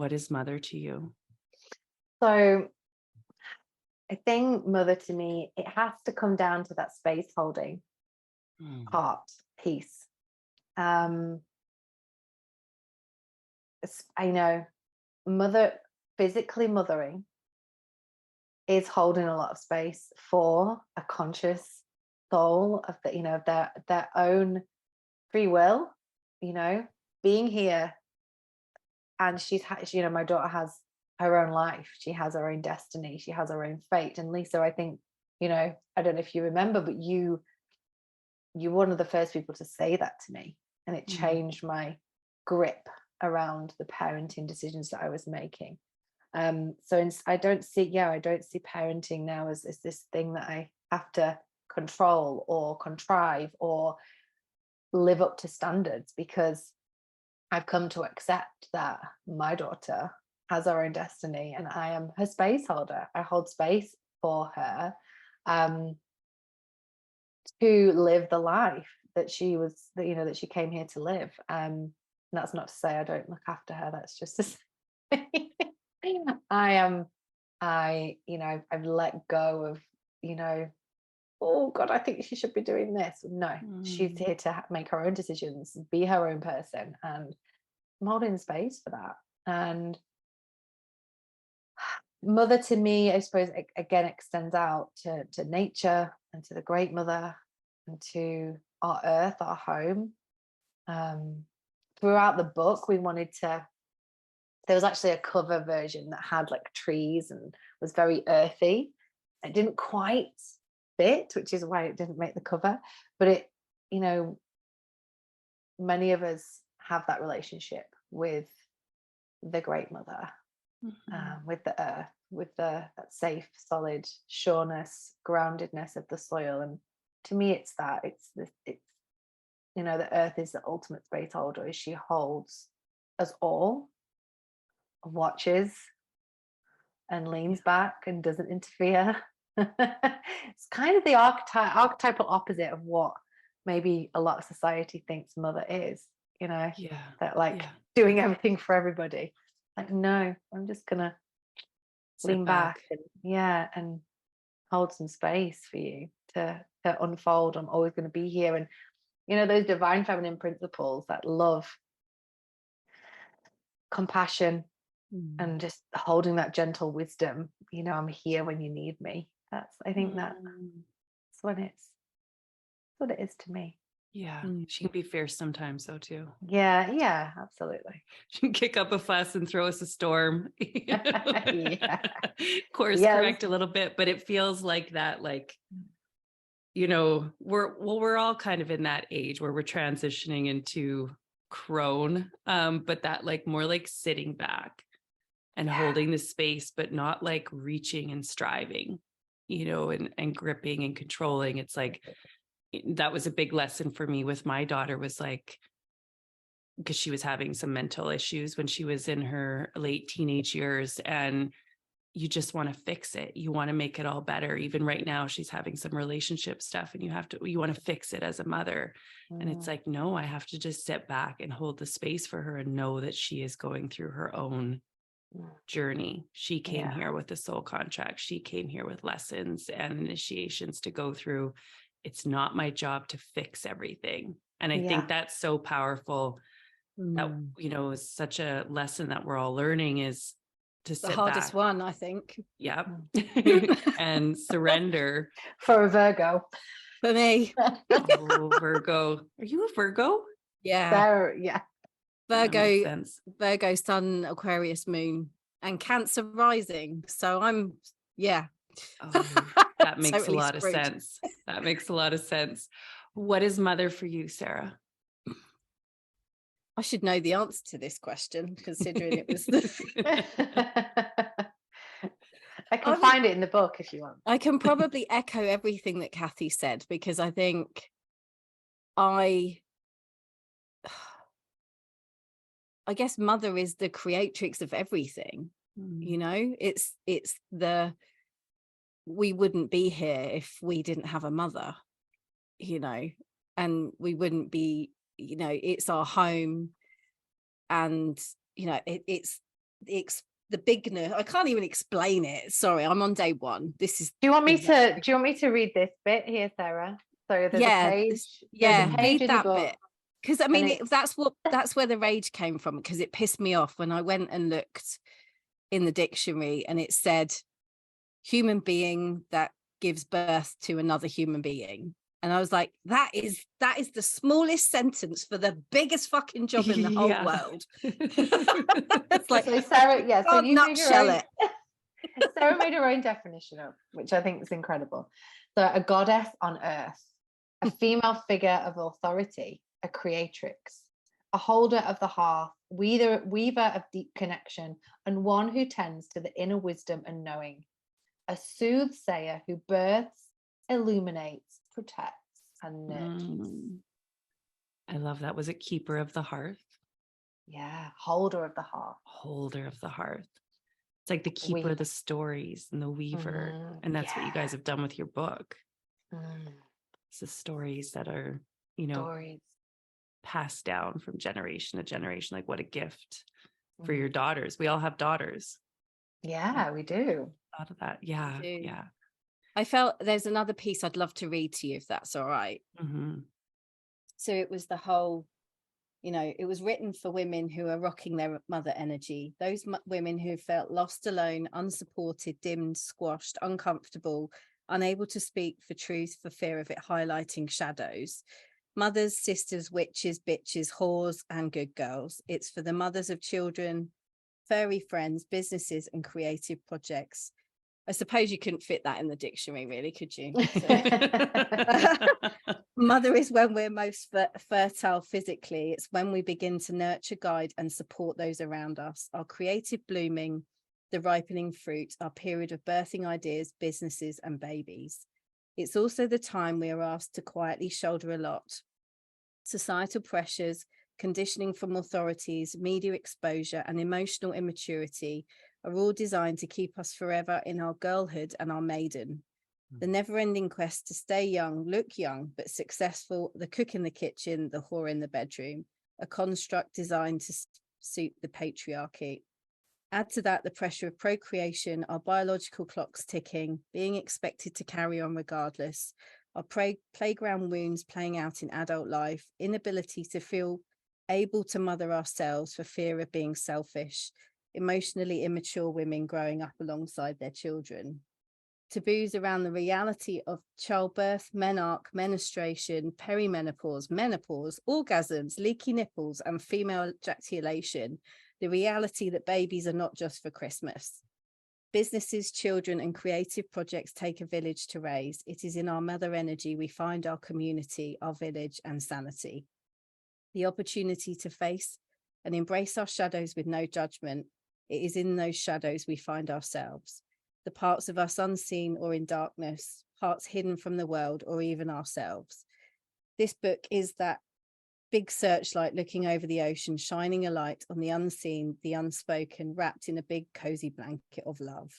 what is mother to you? So I think mother to me, it has to come down to that space holding part piece. I know mother, physically mothering is holding a lot of space for a conscious soul of the, of their own free will, being here. And my daughter has her own life. She has her own destiny. She has her own fate. And Lisa, I think, I don't know if you remember, but you're one of the first people to say that to me. And it changed my grip around the parenting decisions that I was making. So I don't see parenting now as this thing that I have to control or contrive or live up to standards, because I've come to accept that my daughter has her own destiny and I am her space holder. I hold space for her to live the life that she came here to live. And that's not to say I don't look after her. That's just to say I've let go of, oh God, I think she should be doing this. No, she's here to make her own decisions, be her own person, and I'm holding space for that. And mother to me, I suppose, again, extends out to nature and to the great mother and to our earth, our home. Throughout the book, there was actually a cover version that had like trees and was very earthy. It didn't quite fit, which is why it didn't make the cover. But it, many of us have that relationship with the great mother, with the earth, with that safe, solid sureness, groundedness of the soil. And to me, it's that. The earth is the ultimate space holder, as she holds us all, watches and leans back and doesn't interfere. It's kind of the archetypal opposite of what maybe a lot of society thinks mother is, that doing everything for everybody. Like, no, I'm just gonna lean back and hold some space for you to unfold. I'm always going to be here. And those divine feminine principles, that love, compassion, and just holding that gentle wisdom, I'm here when you need me. I think that's what it is to me. Yeah. She can be fierce sometimes though too. Yeah, absolutely. She can kick up a fuss and throw us a storm. Yeah. Course correct a little bit, but it feels like that, we're all kind of in that age where we're transitioning into crone, but that more like sitting back and holding the space, but not like reaching and striving, and gripping and controlling. It's like, that was a big lesson for me with my daughter, was because she was having some mental issues when she was in her late teenage years, and you just want to fix it. You want to make it all better. Even right now, she's having some relationship stuff and you want to fix it as a mother. And it's like, no, I have to just sit back and hold the space for her and know that she is going through her own journey. She came here with a soul contract. She came here with lessons and initiations to go through. It's not my job to fix everything. And I think that's so powerful. That, is such a lesson that we're all learning, is to sit the hardest back. one, I think. Yeah. And surrender. For a Virgo. For me. Oh, Virgo. Are you a Virgo? Yeah. Yeah. Virgo sun, Aquarius moon, and Cancer rising. So I'm, that makes totally a lot of sense. That makes a lot of sense. What is mother for you, Sarah? I should know the answer to this question, considering it was I can find it in the book if you want. I can probably echo everything that Kathy said, because I think I guess mother is the creatrix of everything. It's we wouldn't be here if we didn't have a mother, and we wouldn't be, it's our home, and it's the bigness. I can't even explain it. Sorry, I'm on day one. This is. Do you want me to read this bit here, Sarah? So there's a page. There's a page read in that the book. bit. Because I mean, that's where the rage came from, because it pissed me off when I went and looked in the dictionary and it said human being that gives birth to another human being. And I was like, that is the smallest sentence for the biggest fucking job in the whole world. It's like, so Sarah, so you nutshell it. Sarah made her own definition of, which I think is incredible. So a goddess on earth, a female figure of authority, a creatrix, a holder of the hearth, weaver of deep connection, and one who tends to the inner wisdom and knowing, a soothsayer who births, illuminates, protects, and nurtures. I love that. Was it keeper of the hearth? Yeah, holder of the hearth. Holder of the hearth. It's like the keeper of the stories and the weaver. And that's what you guys have done with your book. It's the stories that are, passed down from generation to generation. Like, what a gift for your daughters. We all have daughters. Yeah, we do. Thought of that. Yeah. Yeah. I felt there's another piece I'd love to read to you, if that's all right. So it was the whole, it was written for women who are rocking their mother energy. Those women who felt lost, alone, unsupported, dimmed, squashed, uncomfortable, unable to speak for truth for fear of it highlighting shadows. Mothers, sisters, witches, bitches, whores, and good girls. It's for the mothers of children, furry friends, businesses, and creative projects. I suppose you couldn't fit that in the dictionary, really, could you? Mother is when we're most fertile physically. It's when we begin to nurture, guide, and support those around us. Our creative blooming, the ripening fruit, our period of birthing ideas, businesses, and babies. It's also the time we are asked to quietly shoulder a lot. Societal pressures, conditioning from authorities, media exposure, and emotional immaturity are all designed to keep us forever in our girlhood and our maiden. The never-ending quest to stay young, look young, but successful, the cook in the kitchen, the whore in the bedroom, a construct designed to suit the patriarchy. Add to that the pressure of procreation, our biological clocks ticking, being expected to carry on regardless, our playground wounds playing out in adult life, inability to feel able to mother ourselves for fear of being selfish, emotionally immature women growing up alongside their children. Taboos around the reality of childbirth, menarche, menstruation, perimenopause, menopause, orgasms, leaky nipples, and female ejaculation. The reality that babies are not just for Christmas. Businesses, children, and creative projects take a village to raise. It is in our mother energy we find our community, our village, and sanity. The opportunity to face and embrace our shadows with no judgment. It is in those shadows we find ourselves. The parts of us unseen or in darkness, parts hidden from the world or even ourselves. This book is that big searchlight looking over the ocean, shining a light on the unseen, the unspoken, wrapped in a big cozy blanket of love.